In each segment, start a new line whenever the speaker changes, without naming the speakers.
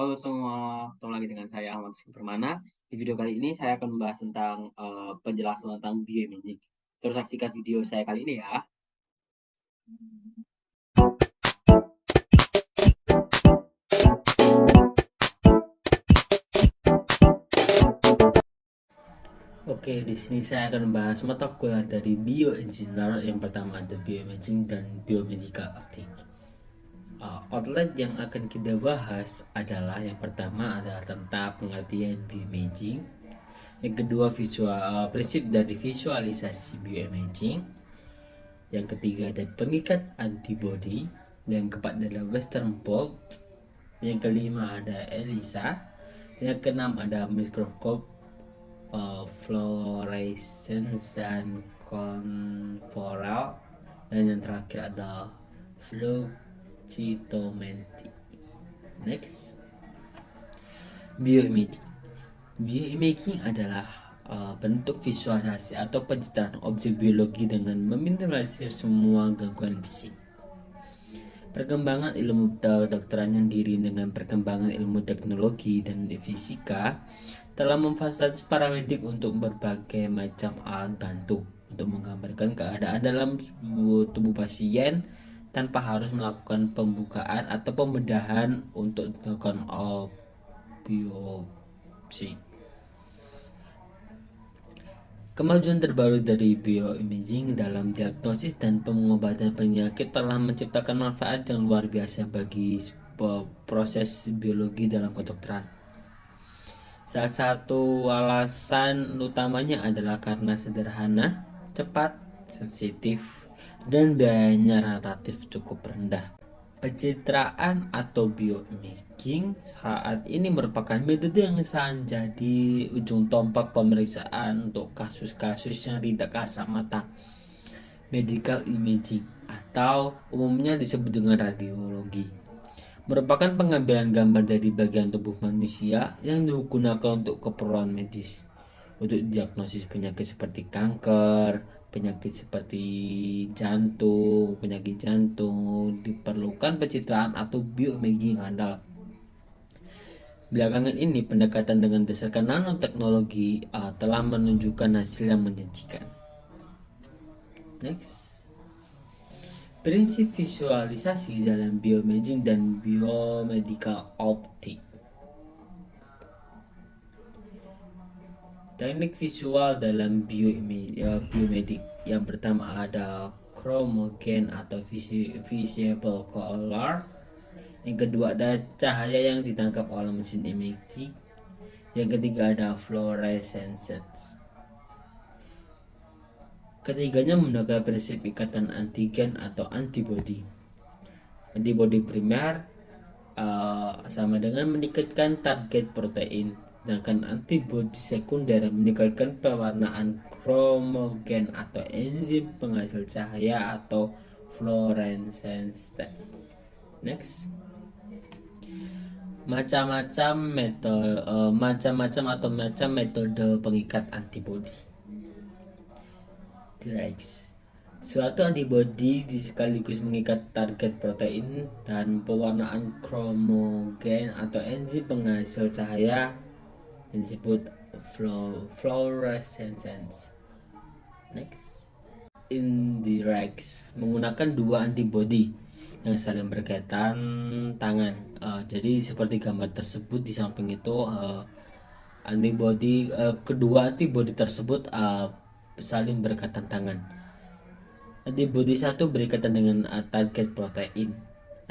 Halo semua, ketemu lagi dengan saya Ahmad Rizky Permana. Di video kali ini saya akan membahas tentang penjelasan tentang bioimaging. Terus saksikan video saya kali ini ya. Oke, di sini saya akan membahas mata kuliah dari bioengineer. Yang pertama ada bioimaging dan biomedical optik. Outline yang akan kita bahas adalah yang pertama adalah tentang pengertian bioimaging. Yang kedua prinsip dari visualisasi bioimaging. Yang ketiga ada pengikat antibody. Yang keempat adalah western blot. Yang kelima ada ELISA. Yang keenam ada mikroskop fluorescence dan confocal. Dan yang terakhir ada flow cytometry. Next, bioimaging. Bioimaging adalah bentuk visualisasi atau pencitraan objek biologi dengan meminimalisir semua gangguan fisik. Perkembangan ilmu kedokteran yang diiringi dengan perkembangan ilmu teknologi dan fisika telah memfasilitasi para medik untuk berbagai macam alat bantu untuk menggambarkan keadaan dalam tubuh pasien tanpa harus melakukan pembukaan atau pembedahan untuk dilakukan biopsi. Kemajuan terbaru dari bioimaging dalam diagnosis dan pengobatan penyakit telah menciptakan manfaat yang luar biasa bagi proses biologi dalam kedokteran. Salah satu alasan utamanya adalah karena sederhana, cepat, sensitif, dan biayanya relatif cukup rendah. Pencitraan atau bioimaging saat ini merupakan metode yang sangat jadi ujung tombak pemeriksaan untuk kasus-kasus yang tidak kasat mata. Medical imaging atau umumnya disebut dengan radiologi merupakan pengambilan gambar dari bagian tubuh manusia yang digunakan untuk keperluan medis, untuk diagnosis penyakit seperti kanker, penyakit seperti penyakit jantung diperlukan pencitraan atau bioimaging handal. Belakangan ini pendekatan dengan dasarkan nanoteknologi telah menunjukkan hasil yang menjanjikan. Next, prinsip visualisasi dalam bioimaging dan biomedical optik. Teknik visual dalam biomedik yang pertama ada chromogen atau visible color. Yang kedua ada cahaya yang ditangkap oleh mesin imaging. Yang ketiga ada fluorescence. Ketiganya menggunakan prinsip ikatan antigen atau antibody. Antibody primer sama dengan meningkatkan target protein, sedangkan antibody sekunder meningkatkan pewarnaan kromogen atau enzim penghasil cahaya atau fluorescence. Next, macam-macam metode pengikat antibody. Drugs. Suatu antibody sekaligus mengikat target protein dan pewarnaan kromogen atau enzim penghasil cahaya yang disebut fluorescence. Next, indirects menggunakan dua antibody yang saling berkaitan tangan. Jadi seperti gambar tersebut, di samping itu kedua antibody tersebut saling berkaitan tangan. Antibody satu berkaitan dengan target protein.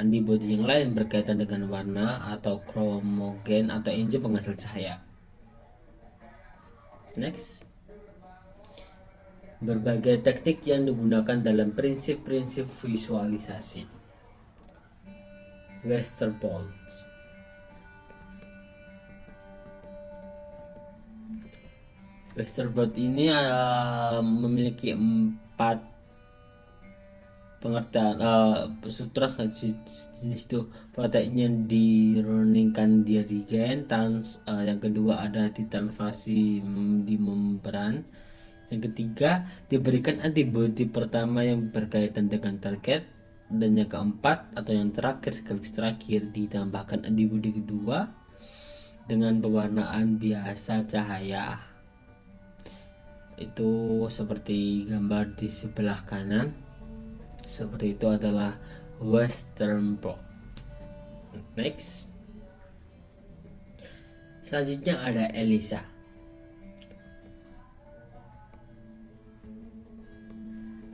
Antibody yang lain berkaitan dengan warna atau kromogen atau enzim penghasil cahaya. Next, berbagai teknik yang digunakan dalam prinsip-prinsip visualisasi. Western blot. Western blot ini memiliki 4 pengertian sutra jenis itu. Protein yang diruningkan dirigen, yang kedua ada ditransferasi di membran, yang ketiga diberikan antibody pertama yang berkaitan dengan target, dan yang keempat atau yang terakhir sekaligus terakhir ditambahkan antibodi kedua dengan pewarnaan biasa cahaya. Itu seperti gambar di sebelah kanan. Seperti itu adalah Western blot. Next. Selanjutnya ada ELISA.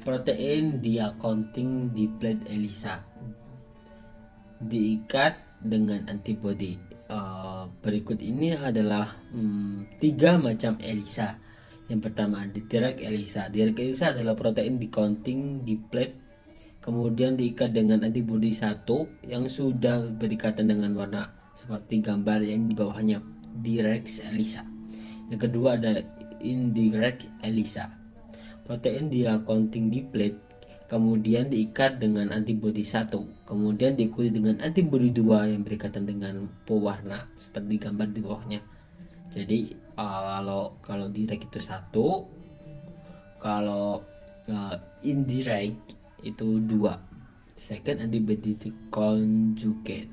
Protein diacounting diplet ELISA diikat dengan antibodi. Berikut ini adalah 3 macam ELISA. Yang pertama ada direct ELISA. Direct ELISA adalah protein dicounting diplet kemudian diikat dengan antibodi 1 yang sudah berikatan dengan warna seperti gambar yang di bawahnya, direct ELISA. Yang kedua ada indirect ELISA. Protein diacounting diplet kemudian diikat dengan antibodi 1 kemudian diikuti dengan antibodi 2 yang berikatan dengan pewarna seperti gambar di bawahnya. Jadi kalau direct itu 1, kalau indirect itu 2. Second antibody conjugate.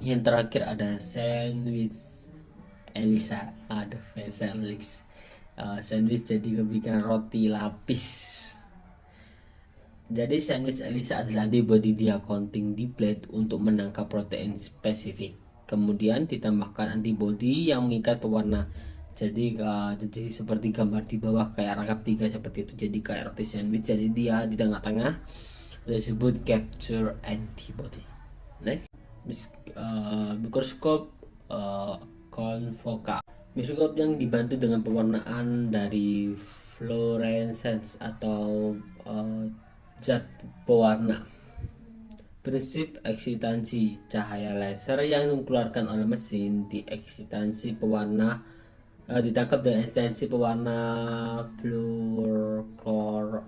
Yang terakhir ada sandwich ELISA. Ada sandwich. Sandwich jadi kebikiran roti lapis. Jadi sandwich ELISA adalah antibody diacounting diplet untuk menangkap protein spesifik. Kemudian ditambahkan antibody yang mengikat pewarna. Jadi seperti gambar di bawah kayak rangkap 3 seperti itu. Jadi kayak roti sandwich. Jadi dia di tengah-tengah disebut capture antibody. Next, mikroskop konvokal. Mikroskop yang dibantu dengan pewarnaan dari fluorescence atau zat pewarna. Prinsip eksitansi cahaya laser yang dikeluarkan oleh mesin dieksitansi pewarna ditangkap dengan eksitansi pewarna fluorochlor,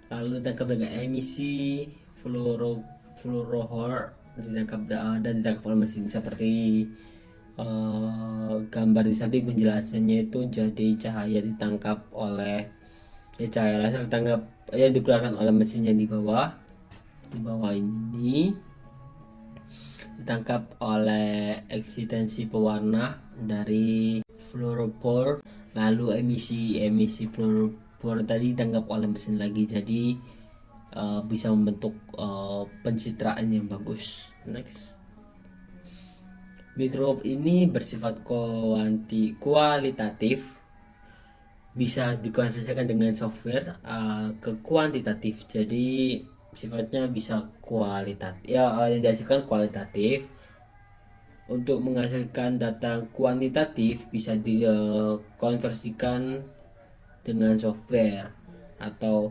lalu ditangkap dengan emisi fluorohor ditangkap oleh mesin seperti gambar di samping penjelasannya itu. Jadi cahaya ditangkap oleh cahaya laser ditangkap yang dikeluarkan oleh mesin yang di bawah ini ditangkap oleh eksitansi pewarna dari fluorophore, lalu emisi fluorophore tadi ditangkap oleh mesin lagi. Jadi bisa membentuk pencitraan yang bagus. Next, mikroskop ini bersifat kualitatif, bisa dikonversikan dengan software ke kuantitatif. Jadi sifatnya bisa kualitatif, yang dihasilkan kualitatif. Untuk menghasilkan data kuantitatif bisa dikonversikan dengan software atau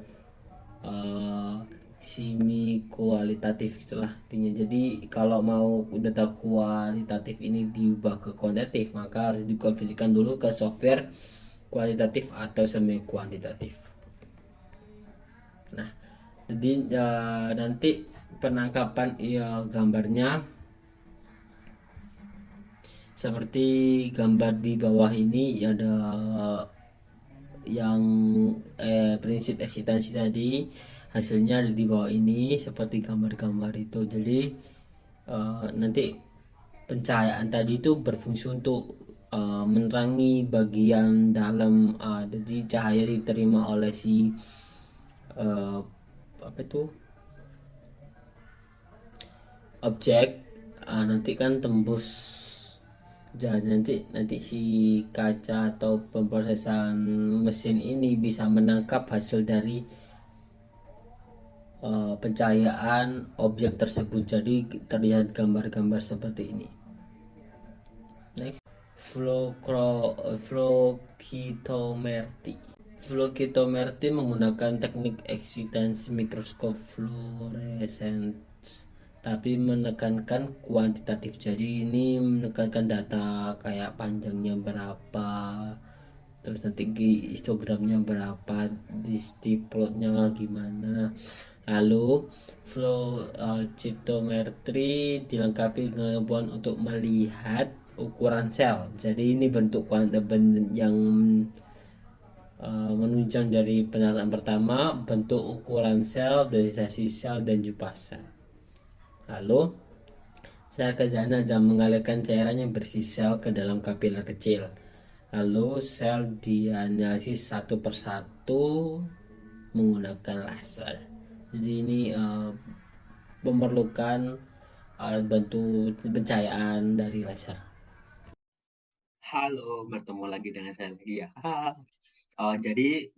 semi kualitatif, itulah intinya. Jadi kalau mau data kualitatif ini diubah ke kuantitatif, maka harus dikonversikan dulu ke software kualitatif atau semi kuantitatif. Nah, jadi nanti penangkapan gambarnya seperti gambar di bawah ini. Ada yang prinsip eksitansi tadi, hasilnya ada di bawah ini seperti gambar-gambar itu. Jadi nanti pencahayaan tadi itu berfungsi untuk menerangi bagian dalam. Jadi cahaya diterima oleh si objek, nanti kan tembus. Jadi nanti si kaca atau pemrosesan mesin ini bisa menangkap hasil dari pencahayaan objek tersebut. Jadi terlihat gambar-gambar seperti ini. Next, Flow-cytometry menggunakan teknik eksitansi mikroskop fluorescence, tapi menekankan kuantitatif. Jadi ini menekankan data kayak panjangnya berapa, terus nanti histogramnya berapa, distiplotnya gimana. Lalu flow cytometry dilengkapi dengan kemampuan untuk melihat ukuran sel. Jadi ini bentuk yang menunjang dari penyataan pertama, bentuk ukuran sel, densitasi sel, dan jumlah sel. Lalu, sel kerjanya adalah mengalirkan cairan yang bersih sel ke dalam kapiler kecil. Lalu sel dianalisis satu persatu menggunakan laser. Jadi ini memerlukan alat bantu pencahayaan dari laser. Halo, bertemu lagi dengan saya lagi ya. Jadi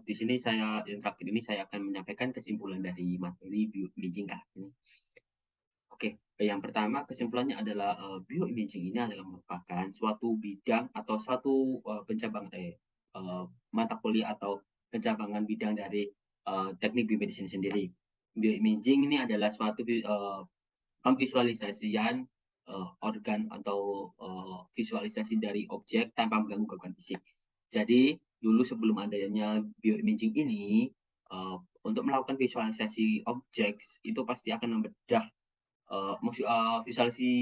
di sini yang terakhir ini saya akan menyampaikan kesimpulan dari materi bioimaging kali ini. Oke, yang pertama kesimpulannya adalah bioimaging ini adalah merupakan suatu bidang atau suatu mata kuliah atau pencabangan bidang dari teknik biomedicine sendiri. Bioimaging ini adalah suatu pemvisualisasian organ atau visualisasi dari objek tanpa mengganggu gangguan fisik. Jadi dulu sebelum adanya bioimaging ini, untuk melakukan visualisasi objek itu pasti akan membedah visualisasi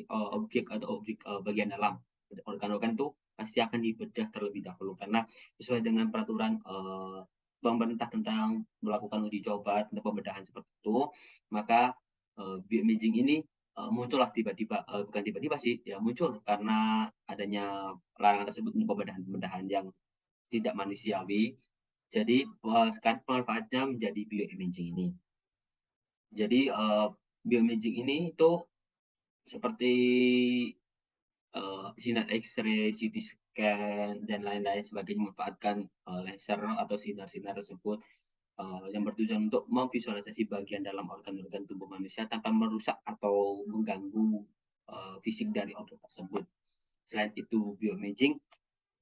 objek atau objek bagian dalam organ-organ itu pasti akan dibedah terlebih dahulu karena sesuai dengan peraturan pemerintah tentang melakukan uji coba tentang pembedahan seperti itu, maka bioimaging ini muncullah tiba-tiba, bukan tiba-tiba sih, ya muncul karena adanya larangan tersebut untuk pembedahan-pembedahan yang tidak manusiawi. Jadi sekarang pemanfaatnya menjadi bioimaging ini. Jadi bioimaging ini itu seperti sinar X-ray, CT scan, dan lain-lain sebagainya memanfaatkan laser atau sinar-sinar tersebut yang bertujuan untuk memvisualisasi bagian dalam organ-organ tubuh manusia tanpa merusak atau mengganggu fisik dari objek tersebut. Selain itu, bioimaging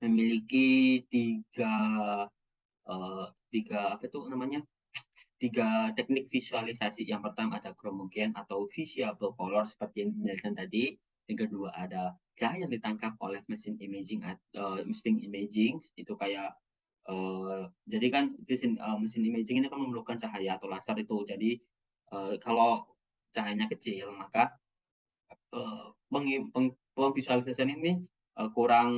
memiliki tiga apa itu namanya? Tiga teknik visualisasi. Yang pertama ada chromogen atau visible color seperti yang dijelaskan tadi. Yang kedua ada cahaya yang ditangkap oleh mesin imaging mesin imaging itu kayak jadi kan mesin imaging ini kan memerlukan cahaya atau laser itu. Jadi kalau cahayanya kecil maka pemvisualisasian ini kurang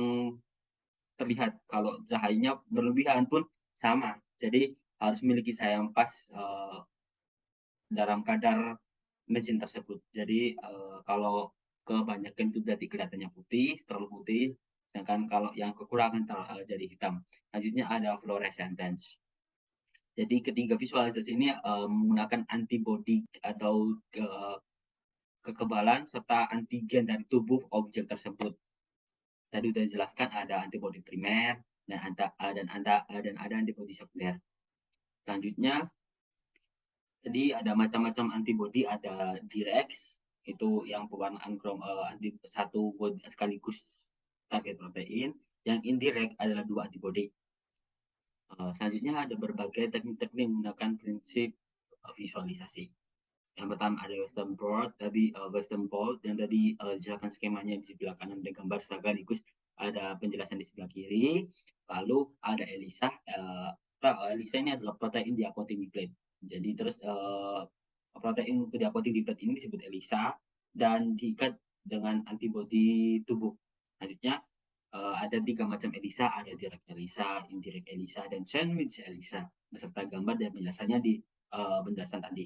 terlihat. Kalau cahayanya berlebihan pun sama. Jadi harus memiliki cahaya yang pas dalam kadar mesin tersebut. Jadi kalau kebanyakan itu berarti kelihatannya putih, terlalu putih, sedangkan kalau yang kekurangan jadi hitam. Selanjutnya ada fluorescence. Jadi ketiga visualisasi ini menggunakan antibody atau kekebalan serta antigen dari tubuh objek tersebut. Tadi sudah dijelaskan ada antibody primer dan ada antibody sekunder. Selanjutnya jadi ada macam-macam antibody, ada Direx itu yang pewarnaan satu sekaligus target protein, yang indirect adalah dua antibody. Selanjutnya ada berbagai teknik-teknik menggunakan prinsip visualisasi. Yang pertama ada Western blot yang tadi dijelaskan skemanya di sebelah kanan ada gambar sekaligus ada penjelasan di sebelah kiri. Lalu ada ELISA. ELISA ini adalah protein diakotik plate. Jadi terus protein diakotik plate ini disebut ELISA dan diikat dengan antibodi tubuh. Selanjutnya ada 3 macam ELISA, ada direct ELISA, indirect ELISA, dan sandwich ELISA beserta gambar dan penjelasannya di penjelasan tadi.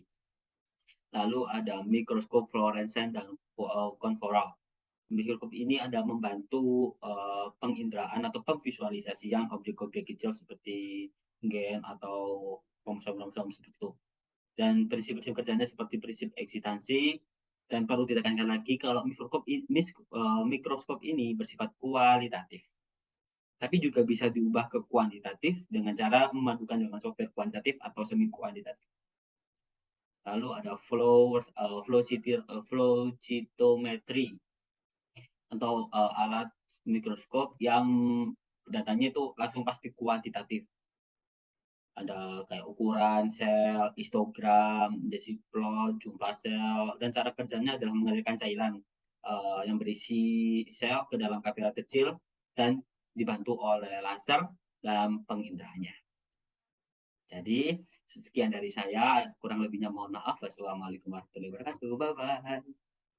Lalu ada mikroskop fluorescent dan konforal. Mikroskop ini ada membantu penginderaan atau pemvisualisasian objek-objek kecil seperti gen atau kromosom-kromosom seperti itu. Dan prinsip-prinsip kerjanya seperti prinsip eksitansi, dan perlu ditekankan lagi kalau mikroskop ini bersifat kualitatif. Tapi juga bisa diubah ke kuantitatif dengan cara memadukan dengan software kuantitatif atau semi kuantitatif. Lalu ada flow cytometry atau alat mikroskop yang datanya itu langsung pasti kuantitatif. Ada kayak ukuran sel, histogram, desiplot, jumlah sel, dan cara kerjanya adalah mengalirkan cairan yang berisi sel ke dalam kapiler kecil dan dibantu oleh laser dalam penginderanya. Jadi sekian dari saya, kurang lebihnya mohon maaf. Wassalamualaikum warahmatullahi wabarakatuh. Bye bye.